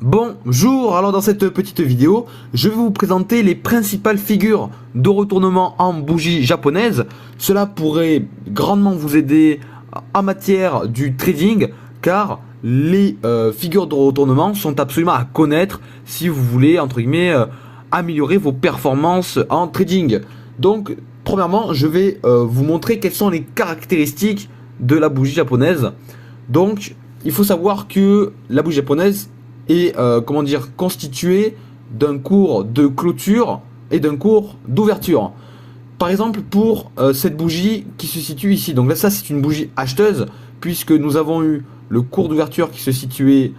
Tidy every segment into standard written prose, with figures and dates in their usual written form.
Bonjour, alors dans cette petite vidéo, je vais vous présenter les principales figures de retournement en bougie japonaise. Cela pourrait grandement vous aider en matière du trading car les figures de retournement sont absolument à connaître si vous voulez entre guillemets améliorer vos performances en trading. Donc premièrement, je vais vous montrer quelles sont les caractéristiques de la bougie japonaise. Donc il faut savoir que la bougie japonaise est constitué d'un cours de clôture et d'un cours d'ouverture. Par exemple pour cette bougie qui se situe ici, donc là ça c'est une bougie acheteuse puisque nous avons eu le cours d'ouverture qui se situait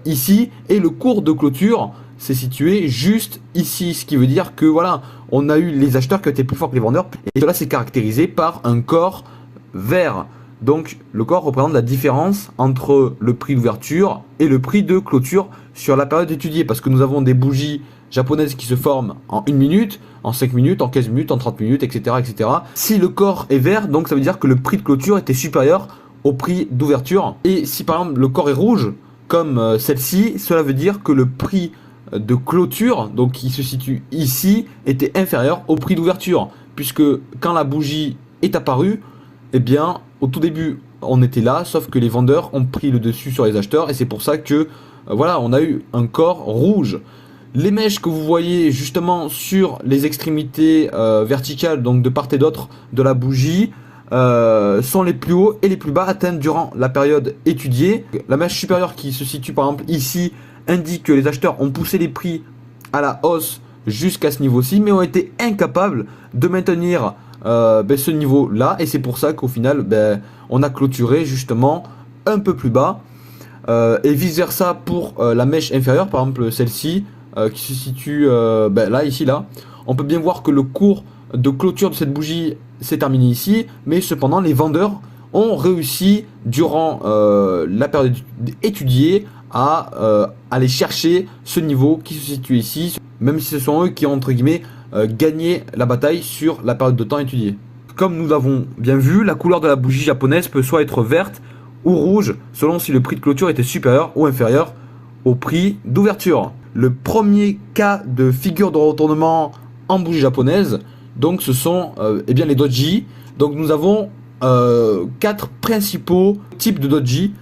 ici et le cours de clôture s'est situé juste ici, ce qui veut dire que voilà, on a eu les acheteurs qui étaient plus forts que les vendeurs et cela s'est caractérisé par un corps vert. Donc le corps représente la différence entre le prix d'ouverture et le prix de clôture sur la période étudiée. Parce que nous avons des bougies japonaises qui se forment en 1 minute, en 5 minutes, en 15 minutes, en 30 minutes, etc., etc. Si le corps est vert, donc ça veut dire que le prix de clôture était supérieur au prix d'ouverture. Et si par exemple le corps est rouge, comme celle-ci, cela veut dire que le prix de clôture, donc qui se situe ici, était inférieur au prix d'ouverture. Puisque quand la bougie est apparue, eh bien, au tout début, on était là, sauf que les vendeurs ont pris le dessus sur les acheteurs et c'est pour ça que, voilà, on a eu un corps rouge. Les mèches que vous voyez justement sur les extrémités verticales, donc de part et d'autre de la bougie, sont les plus hauts et les plus bas atteints durant la période étudiée. La mèche supérieure qui se situe par exemple ici indique que les acheteurs ont poussé les prix à la hausse jusqu'à ce niveau-ci, mais ont été incapables de maintenir ce niveau là et c'est pour ça qu'au final on a clôturé justement un peu plus bas et vice versa pour la mèche inférieure, par exemple celle-ci qui se situe là ici là, on peut bien voir que le cours de clôture de cette bougie s'est terminé ici, mais cependant les vendeurs ont réussi durant la période étudiée à aller chercher ce niveau qui se situe ici, même si ce sont eux qui ont entre guillemets gagner la bataille sur la période de temps étudiée. Comme nous l'avons bien vu, la couleur de la bougie japonaise peut soit être verte ou rouge selon si le prix de clôture était supérieur ou inférieur au prix d'ouverture. Le premier cas de figure de retournement en bougie japonaise, donc ce sont les doji. Donc nous avons 4 principaux types de doji.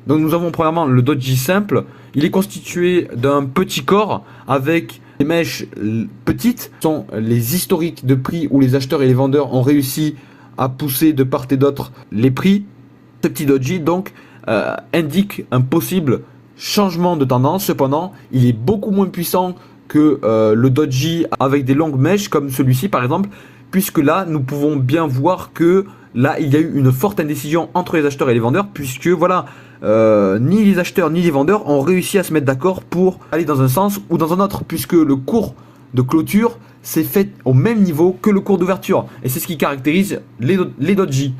Donc nous avons premièrement le doji simple. Il est constitué d'un petit corps avec les mèches petites, sont les historiques de prix où les acheteurs et les vendeurs ont réussi à pousser de part et d'autre les prix. Ce petit doji donc indique un possible changement de tendance. Cependant, il est beaucoup moins puissant que le doji avec des longues mèches comme celui-ci par exemple, puisque là nous pouvons bien voir que là il y a eu une forte indécision entre les acheteurs et les vendeurs, puisque voilà, ni les acheteurs ni les vendeurs ont réussi à se mettre d'accord pour aller dans un sens ou dans un autre, puisque le cours de clôture s'est fait au même niveau que le cours d'ouverture et c'est ce qui caractérise les doji.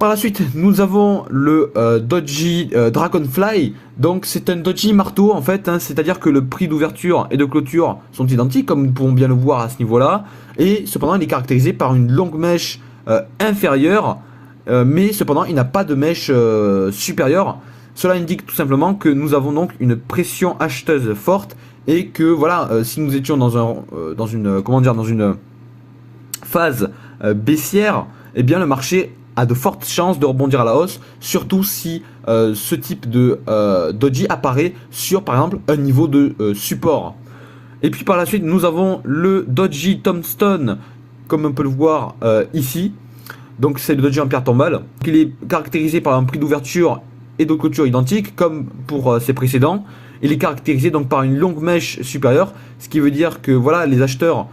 Par la suite nous avons le doji Dragonfly. Donc c'est un doji marteau en fait, c'est à dire que le prix d'ouverture et de clôture sont identiques comme nous pouvons bien le voir à ce niveau là, et cependant il est caractérisé par une longue mèche inférieure, mais cependant il n'a pas de mèche supérieure. Cela indique tout simplement que nous avons donc une pression acheteuse forte et que voilà, si nous étions dans une phase baissière, eh bien le marché a de fortes chances de rebondir à la hausse, surtout si ce type de doji apparaît sur par exemple un niveau de support. Et puis par la suite nous avons le doji tombstone, comme on peut le voir ici. Donc c'est le doji en pierre tombale. Il est caractérisé par un prix d'ouverture et de clôture identique comme pour ses précédents. Il est caractérisé donc par une longue mèche supérieure, ce qui veut dire que voilà, les acheteurs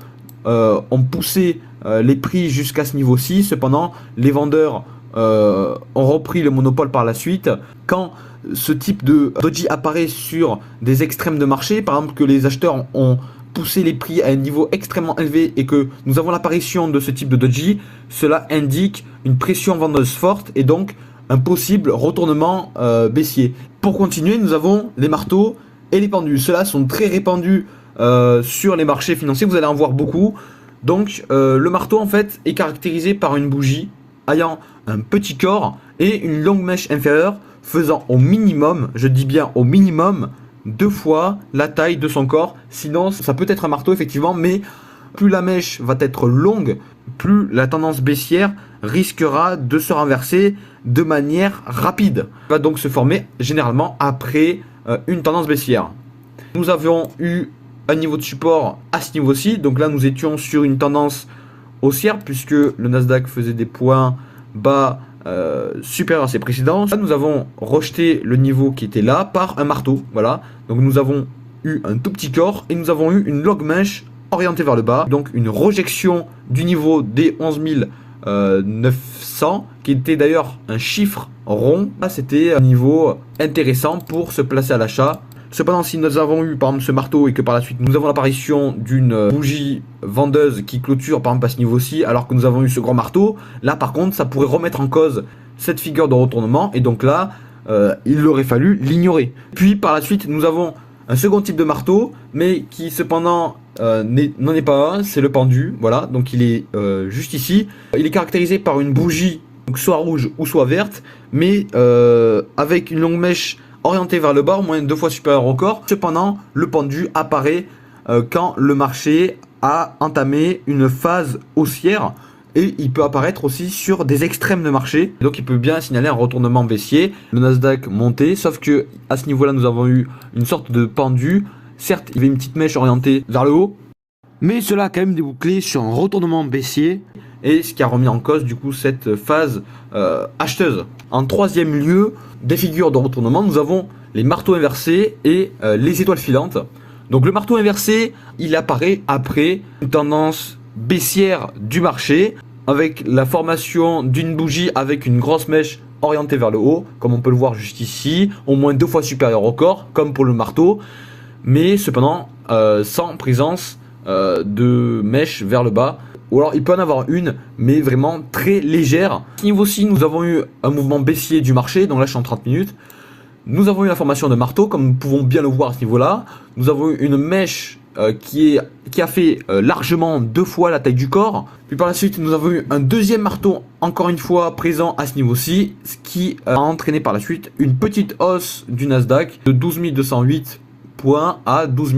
ont poussé les prix jusqu'à ce niveau-ci. Cependant les vendeurs ont repris le monopole par la suite. Quand ce type de doji apparaît sur des extrêmes de marché, par exemple que les acheteurs ont poussé les prix à un niveau extrêmement élevé et que nous avons l'apparition de ce type de doji, cela indique une pression vendeuse forte et donc un possible retournement baissier. Pour continuer, nous avons les marteaux et les pendus. Ceux-là sont très répandus sur les marchés financiers, vous allez en voir beaucoup. Donc le marteau en fait est caractérisé par une bougie ayant un petit corps et une longue mèche inférieure faisant au minimum, je dis bien au minimum, 2 fois la taille de son corps. Sinon, ça peut être un marteau effectivement, mais plus la mèche va être longue, plus la tendance baissière risquera de se renverser de manière rapide. Elle va donc se former généralement après une tendance baissière. Nous avions eu un niveau de support à ce niveau-ci, donc là nous étions sur une tendance haussière puisque le Nasdaq faisait des points bas supérieurs à ses précédents. Là nous avons rejeté le niveau qui était là par un marteau, voilà. Donc nous avons eu un tout petit corps et nous avons eu une longue mèche orientée vers le bas, donc une rejection du niveau des 11 900 qui était d'ailleurs un chiffre rond. Là c'était un niveau intéressant pour se placer à l'achat. Cependant, si nous avons eu par exemple ce marteau et que par la suite nous avons l'apparition d'une bougie vendeuse qui clôture par exemple à ce niveau-ci, alors que nous avons eu ce grand marteau, là par contre ça pourrait remettre en cause cette figure de retournement et donc là il aurait fallu l'ignorer. Puis par la suite nous avons un second type de marteau mais qui cependant n'en est pas un, c'est le pendu, voilà, donc il est juste ici. Il est caractérisé par une bougie donc soit rouge ou soit verte, mais avec une longue mèche orienté vers le bas, au moins 2 fois supérieur au corps. Cependant, le pendu apparaît quand le marché a entamé une phase haussière et il peut apparaître aussi sur des extrêmes de marché. Donc il peut bien signaler un retournement baissier. Le Nasdaq montait, sauf que à ce niveau-là, nous avons eu une sorte de pendu. Certes, il y avait une petite mèche orientée vers le haut, mais cela a quand même débouclé sur un retournement baissier et ce qui a remis en cause du coup cette phase acheteuse. En troisième lieu, des figures de retournement, nous avons les marteaux inversés et les étoiles filantes. Donc le marteau inversé, il apparaît après une tendance baissière du marché avec la formation d'une bougie avec une grosse mèche orientée vers le haut, comme on peut le voir juste ici, au moins 2 fois supérieur au corps, comme pour le marteau, mais cependant sans présence de mèche vers le bas. Ou alors il peut en avoir une, mais vraiment très légère. À ce niveau-ci, nous avons eu un mouvement baissier du marché, donc là je suis en 30 minutes. Nous avons eu la formation de marteau, comme nous pouvons bien le voir à ce niveau-là. Nous avons eu une mèche qui a fait largement 2 fois la taille du corps. Puis par la suite, nous avons eu un deuxième marteau, encore une fois présent à ce niveau-ci, ce qui a entraîné par la suite une petite hausse du Nasdaq de 12 208 points à 12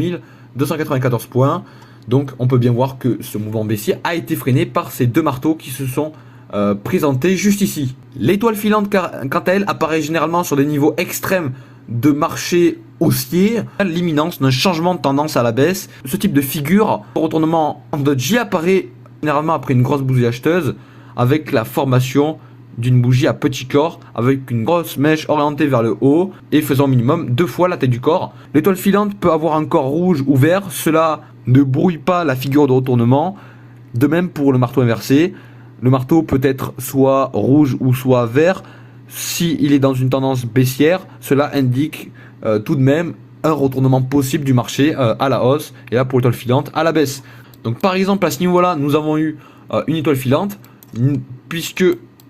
294 points. Donc on peut bien voir que ce mouvement baissier a été freiné par ces 2 marteaux qui se sont présentés juste ici. L'étoile filante quant à elle apparaît généralement sur des niveaux extrêmes de marché haussier, l'imminence d'un changement de tendance à la baisse. Ce type de figure, le retournement en doji apparaît généralement après une grosse bougie acheteuse avec la formation d'une bougie à petit corps avec une grosse mèche orientée vers le haut et faisant au minimum 2 fois la taille du corps. L'étoile filante peut avoir un corps rouge ou vert, cela ne brouille pas la figure de retournement. De même pour le marteau inversé, le marteau peut être soit rouge ou soit vert. S'il est dans une tendance baissière, cela indique tout de même un retournement possible du marché à la hausse et là pour l'étoile filante à la baisse. Donc par exemple à ce niveau-là, nous avons eu une étoile filante puisque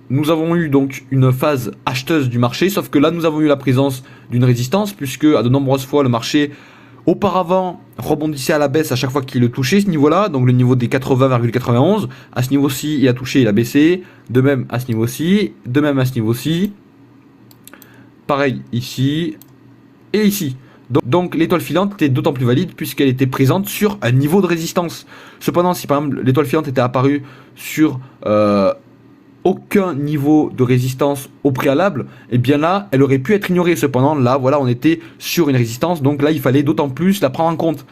nous avons eu donc une phase acheteuse du marché, sauf que là nous avons eu la présence d'une résistance puisque à de nombreuses fois le marché auparavant rebondissait à la baisse à chaque fois qu'il le touchait ce niveau-là, donc le niveau des 80,91. À ce niveau-ci il a touché, il a baissé, de même à ce niveau-ci, de même à ce niveau-ci, pareil ici et ici. Donc l'étoile filante était d'autant plus valide puisqu'elle était présente sur un niveau de résistance. Cependant si par exemple l'étoile filante était apparue sur aucun niveau de résistance au préalable, et bien là, elle aurait pu être ignorée. Cependant, là, voilà, on était sur une résistance, donc là, il fallait d'autant plus la prendre en compte.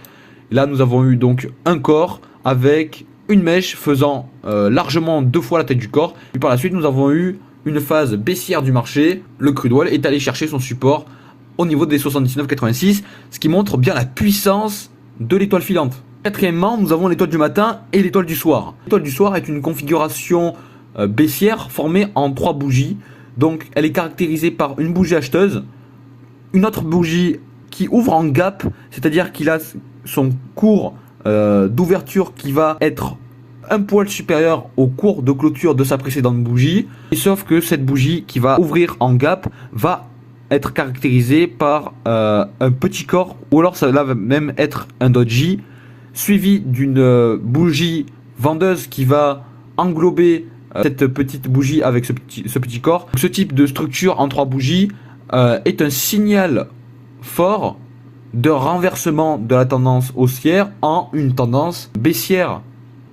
Là, nous avons eu donc un corps avec une mèche faisant largement 2 fois la taille du corps. Puis par la suite, nous avons eu une phase baissière du marché. Le crude oil est allé chercher son support au niveau des 79,86, ce qui montre bien la puissance de l'étoile filante. Quatrièmement, nous avons l'étoile du matin et l'étoile du soir. L'étoile du soir est une configuration baissière formée en 3 bougies. Donc elle est caractérisée par une bougie acheteuse, une autre bougie qui ouvre en gap, c'est-à-dire qu'il a son cours d'ouverture qui va être un poil supérieur au cours de clôture de sa précédente bougie, et sauf que cette bougie qui va ouvrir en gap va être caractérisée par un petit corps, ou alors ça va même être un doji, suivi d'une bougie vendeuse qui va englober cette petite bougie avec ce petit corps. Ce type de structure en 3 bougies est un signal fort de renversement de la tendance haussière en une tendance baissière.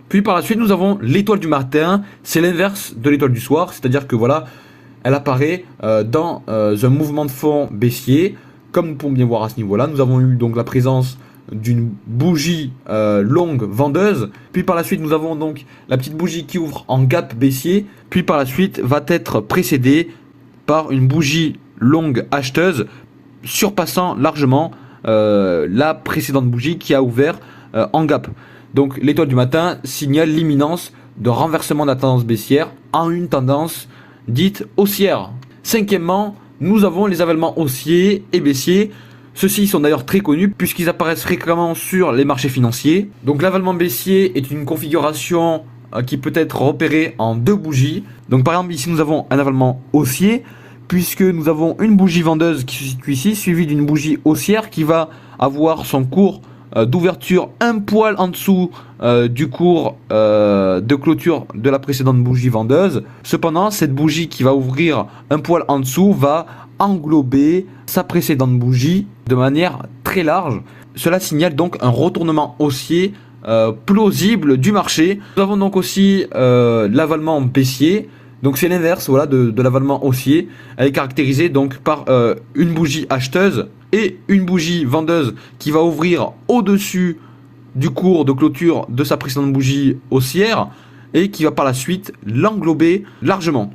Puis par la suite, nous avons l'étoile du matin, c'est l'inverse de l'étoile du soir, c'est-à-dire que voilà, elle apparaît dans un mouvement de fond baissier. Comme nous pouvons bien voir à ce niveau-là, nous avons eu donc la présence d'une bougie longue vendeuse. Puis par la suite, nous avons donc la petite bougie qui ouvre en gap baissier. Puis par la suite, va être précédée par une bougie longue acheteuse, surpassant largement la précédente bougie qui a ouvert en gap. Donc l'étoile du matin signale l'imminence de renversement de la tendance baissière en une tendance dite haussière. Cinquièmement, nous avons les avalements haussiers et baissiers. Ceux-ci sont d'ailleurs très connus puisqu'ils apparaissent fréquemment sur les marchés financiers. Donc l'avalement baissier est une configuration qui peut être repérée en deux bougies. Donc par exemple ici nous avons un avalement haussier puisque nous avons une bougie vendeuse qui se situe ici suivie d'une bougie haussière qui va avoir son cours d'ouverture un poil en dessous du cours de clôture de la précédente bougie vendeuse. Cependant, cette bougie qui va ouvrir un poil en dessous va englober sa précédente bougie de manière très large. Cela signale donc un retournement haussier plausible du marché. Nous avons donc aussi l'avalement baissier. Donc c'est l'inverse voilà, de l'avalement haussier. Elle est caractérisée donc par une bougie acheteuse et une bougie vendeuse qui va ouvrir au-dessus du cours de clôture de sa précédente bougie haussière et qui va par la suite l'englober largement.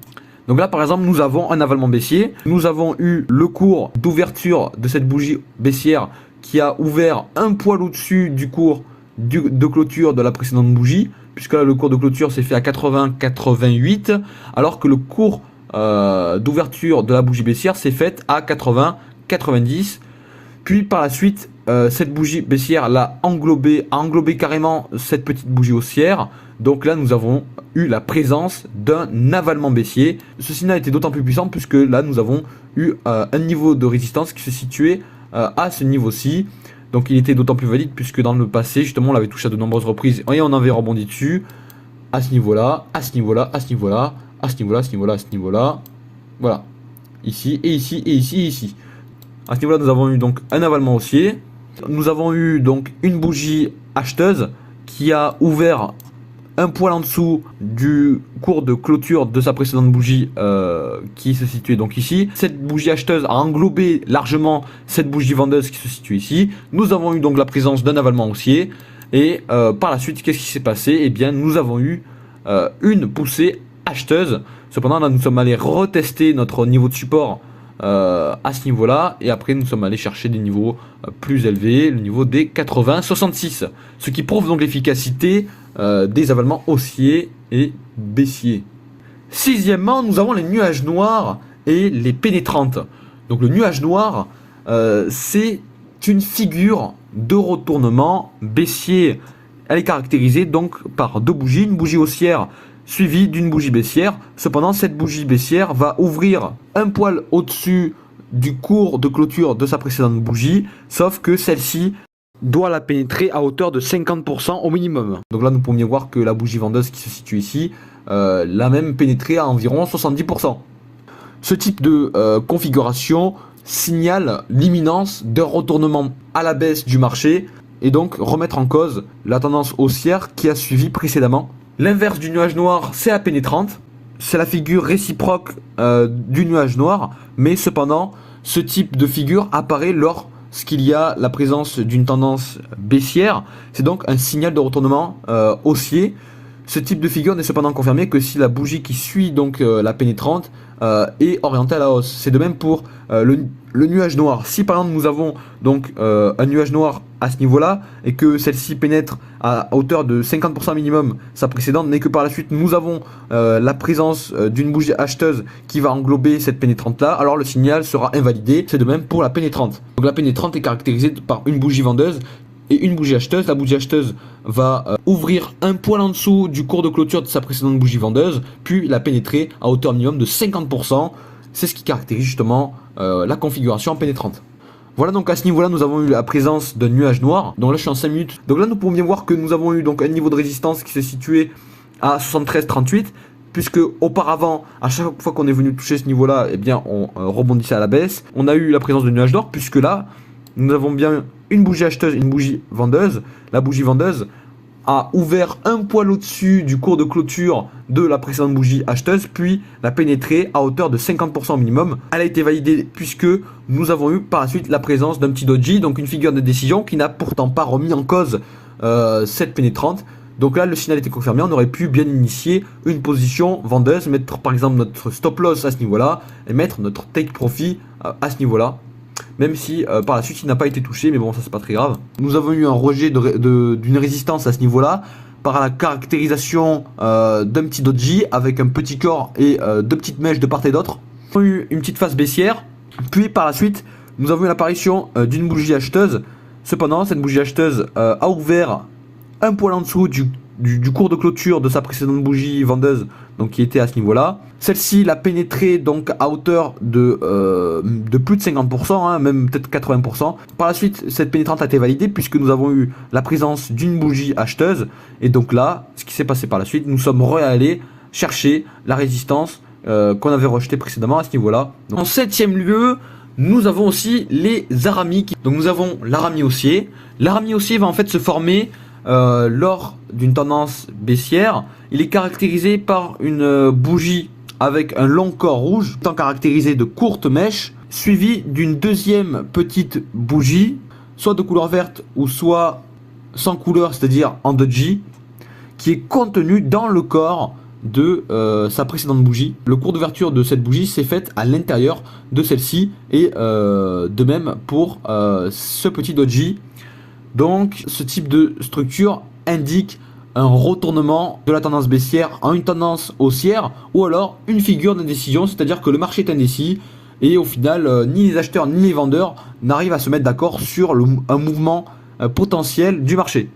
Donc là par exemple nous avons un avalement baissier, nous avons eu le cours d'ouverture de cette bougie baissière qui a ouvert un poil au-dessus du cours de clôture de la précédente bougie, puisque là le cours de clôture s'est fait à 80-88 alors que le cours d'ouverture de la bougie baissière s'est fait à 80-90. Puis par la suite, cette bougie baissière a englobé carrément cette petite bougie haussière. Donc là, nous avons eu la présence d'un avalement baissier. Ce signal était d'autant plus puissant puisque là, nous avons eu un niveau de résistance qui se situait à ce niveau-ci. Donc il était d'autant plus valide puisque dans le passé, justement, on l'avait touché à de nombreuses reprises et on avait rebondi dessus. À ce niveau-là, à ce niveau-là, à ce niveau-là, à ce niveau-là, à ce niveau-là, à ce niveau-là. Voilà. Ici, et ici, et ici, et ici. À ce niveau-là, nous avons eu donc un avalement haussier. Nous avons eu donc une bougie acheteuse qui a ouvert un poil en dessous du cours de clôture de sa précédente bougie qui se situait donc ici. Cette bougie acheteuse a englobé largement cette bougie vendeuse qui se situe ici. Nous avons eu donc la présence d'un avalement haussier. Et par la suite, qu'est-ce qui s'est passé? Eh bien, nous avons eu une poussée acheteuse. Cependant, là, nous sommes allés retester notre niveau de support à ce niveau-là, et après nous sommes allés chercher des niveaux plus élevés, le niveau des 80-66, ce qui prouve donc l'efficacité des avalements haussiers et baissiers. Sixièmement, nous avons les nuages noirs et les pénétrantes. Donc le nuage noir, c'est une figure de retournement baissier. Elle est caractérisée donc par deux bougies, une bougie haussière suivi d'une bougie baissière. Cependant, cette bougie baissière va ouvrir un poil au-dessus du cours de clôture de sa précédente bougie, sauf que celle-ci doit la pénétrer à hauteur de 50% au minimum. Donc là, nous pouvons bien voir que la bougie vendeuse qui se situe ici l'a même pénétré à environ 70%. Ce type de configuration signale l'imminence d'un retournement à la baisse du marché et donc remettre en cause la tendance haussière qui a suivi précédemment. L'inverse du nuage noir, c'est la pénétrante. C'est la figure réciproque du nuage noir, mais cependant, ce type de figure apparaît lorsqu'il y a la présence d'une tendance baissière. C'est donc un signal de retournement haussier. Ce type de figure n'est cependant confirmé que si la bougie qui suit donc la pénétrante est orientée à la hausse. C'est de même pour le nuage noir. Si par exemple nous avons donc un nuage noir à ce niveau-là et que celle-ci pénètre à hauteur de 50% minimum sa précédente, mais que par la suite nous avons la présence d'une bougie acheteuse qui va englober cette pénétrante-là, alors le signal sera invalidé. C'est de même pour la pénétrante. Donc la pénétrante est caractérisée par une bougie vendeuse et une bougie acheteuse. La bougie acheteuse va ouvrir un poil en dessous du cours de clôture de sa précédente bougie vendeuse, puis la pénétrer à hauteur minimum de 50%. C'est ce qui caractérise justement la configuration pénétrante. Voilà, donc à ce niveau-là, nous avons eu la présence d'un nuage noir. Donc là, je suis en 5 minutes. Donc là, nous pouvons bien voir que nous avons eu donc un niveau de résistance qui s'est situé à 73,38, puisque auparavant, à chaque fois qu'on est venu toucher ce niveau-là, eh bien, on rebondissait à la baisse. On a eu la présence de nuages d'or, puisque là, nous avons bien une bougie acheteuse, une bougie vendeuse. La bougie vendeuse a ouvert un poil au-dessus du cours de clôture de la précédente bougie acheteuse, puis l'a pénétré à hauteur de 50% minimum. Elle a été validée puisque nous avons eu par la suite la présence d'un petit doji, donc une figure de décision qui n'a pourtant pas remis en cause cette pénétrante. Donc là, le signal était confirmé, on aurait pu bien initier une position vendeuse, mettre par exemple notre stop loss à ce niveau-là et mettre notre take profit à ce niveau-là. Même si par la suite il n'a pas été touché, mais bon, ça c'est pas très grave. Nous avons eu un rejet d'une résistance à ce niveau-là par la caractérisation d'un petit doji avec un petit corps et deux petites mèches de part et d'autre. Nous avons eu une petite phase baissière, puis par la suite nous avons eu l'apparition d'une bougie acheteuse. Cependant, cette bougie acheteuse a ouvert un poil en dessous du cours de clôture de sa précédente bougie vendeuse, donc qui était à ce niveau-là. Celle-ci l'a pénétré donc à hauteur de plus de 50%, hein, même peut-être 80%. Par la suite, cette pénétrante a été validée puisque nous avons eu la présence d'une bougie acheteuse. Et donc là, ce qui s'est passé par la suite, nous sommes allés chercher la résistance qu'on avait rejetée précédemment à ce niveau-là. Donc, en 7e lieu, nous avons aussi les aramis. Donc nous avons l'arami haussier. L'arami haussier va en fait se former lors d'une tendance baissière. Il est caractérisé par une bougie avec un long corps rouge, étant caractérisé de courtes mèches, suivi d'une deuxième petite bougie, soit de couleur verte ou soit sans couleur, c'est-à-dire en doji, qui est contenue dans le corps de sa précédente bougie. Le cours d'ouverture de cette bougie s'est fait à l'intérieur de celle-ci et de même pour ce petit doji. Donc ce type de structure indique un retournement de la tendance baissière en une tendance haussière ou alors une figure d'indécision, c'est-à-dire que le marché est indécis et au final ni les acheteurs ni les vendeurs n'arrivent à se mettre d'accord sur un mouvement potentiel du marché.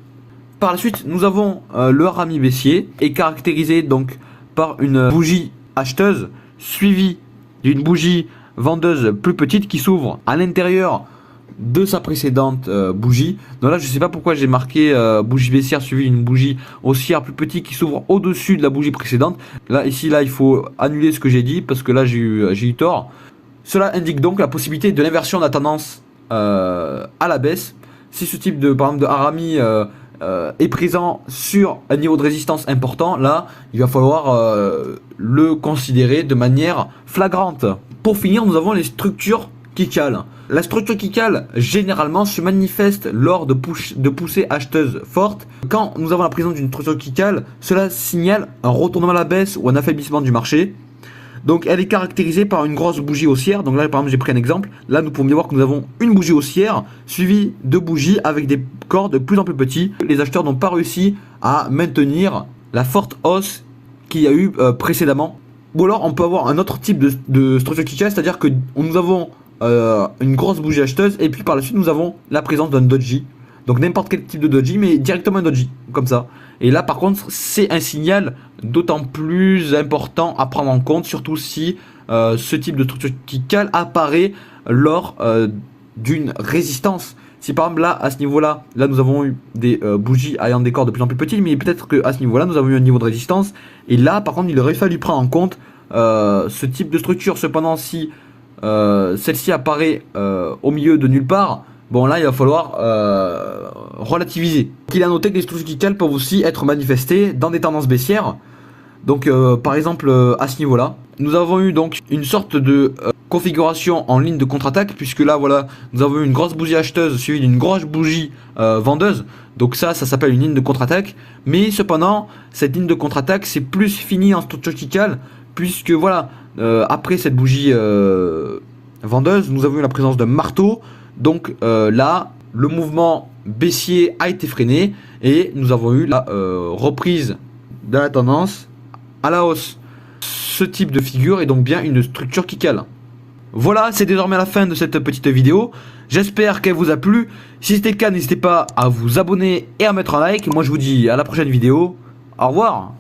Par la suite, nous avons le harami baissier est caractérisé donc par une bougie acheteuse suivie d'une bougie vendeuse plus petite qui s'ouvre à l'intérieur de sa précédente bougie. Donc là je sais pas pourquoi j'ai marqué bougie baissière suivie d'une bougie haussière plus petite qui s'ouvre au-dessus de la bougie précédente. Là il faut annuler ce que j'ai dit parce que là j'ai eu tort. Cela indique donc la possibilité de l'inversion de la tendance à la baisse. Si ce type de, par exemple, de harami est présent sur un niveau de résistance important, là il va falloir le considérer de manière flagrante. Pour finir, nous avons les structures qui calent. La structure qui cale généralement se manifeste lors de poussées acheteuses fortes. Quand nous avons la présence d'une structure qui cale, cela signale un retournement à la baisse ou un affaiblissement du marché. Donc elle est caractérisée par une grosse bougie haussière. Donc là par exemple j'ai pris un exemple. Là nous pouvons bien voir que nous avons une bougie haussière suivie de bougies avec des corps de plus en plus petits. Les acheteurs n'ont pas réussi à maintenir la forte hausse qu'il y a eu précédemment. Ou alors on peut avoir un autre type de structure qui cale, c'est-à-dire que nous avons une grosse bougie acheteuse et puis par la suite nous avons la présence d'un doji, donc n'importe quel type de doji mais directement un doji comme ça. Et là par contre c'est un signal d'autant plus important à prendre en compte, surtout si ce type de structure qui cale apparaît lors d'une résistance. Si par exemple là à ce niveau là nous avons eu des bougies ayant des corps de plus en plus petits, mais peut-être que à ce niveau là nous avons eu un niveau de résistance et là par contre il aurait fallu prendre en compte ce type de structure. Cependant si celle-ci apparaît au milieu de nulle part, bon là il va falloir relativiser. Il a noté que les structures qui calent peuvent aussi être manifestées dans des tendances baissières. Donc par exemple à ce niveau là nous avons eu donc une sorte de configuration en ligne de contre-attaque, puisque là voilà nous avons eu une grosse bougie acheteuse suivie d'une grosse bougie vendeuse. Donc ça s'appelle une ligne de contre-attaque, mais cependant cette ligne de contre-attaque c'est plus fini en structure qui cale, puisque voilà après cette bougie vendeuse nous avons eu la présence d'un marteau. Donc là le mouvement baissier a été freiné et nous avons eu la reprise de la tendance à la hausse. Ce type de figure est donc bien une structure qui cale. Voilà, c'est désormais la fin de cette petite vidéo. J'espère qu'elle vous a plu. Si c'était le cas, n'hésitez pas à vous abonner et à mettre un like. Moi je vous dis à la prochaine vidéo. Au revoir.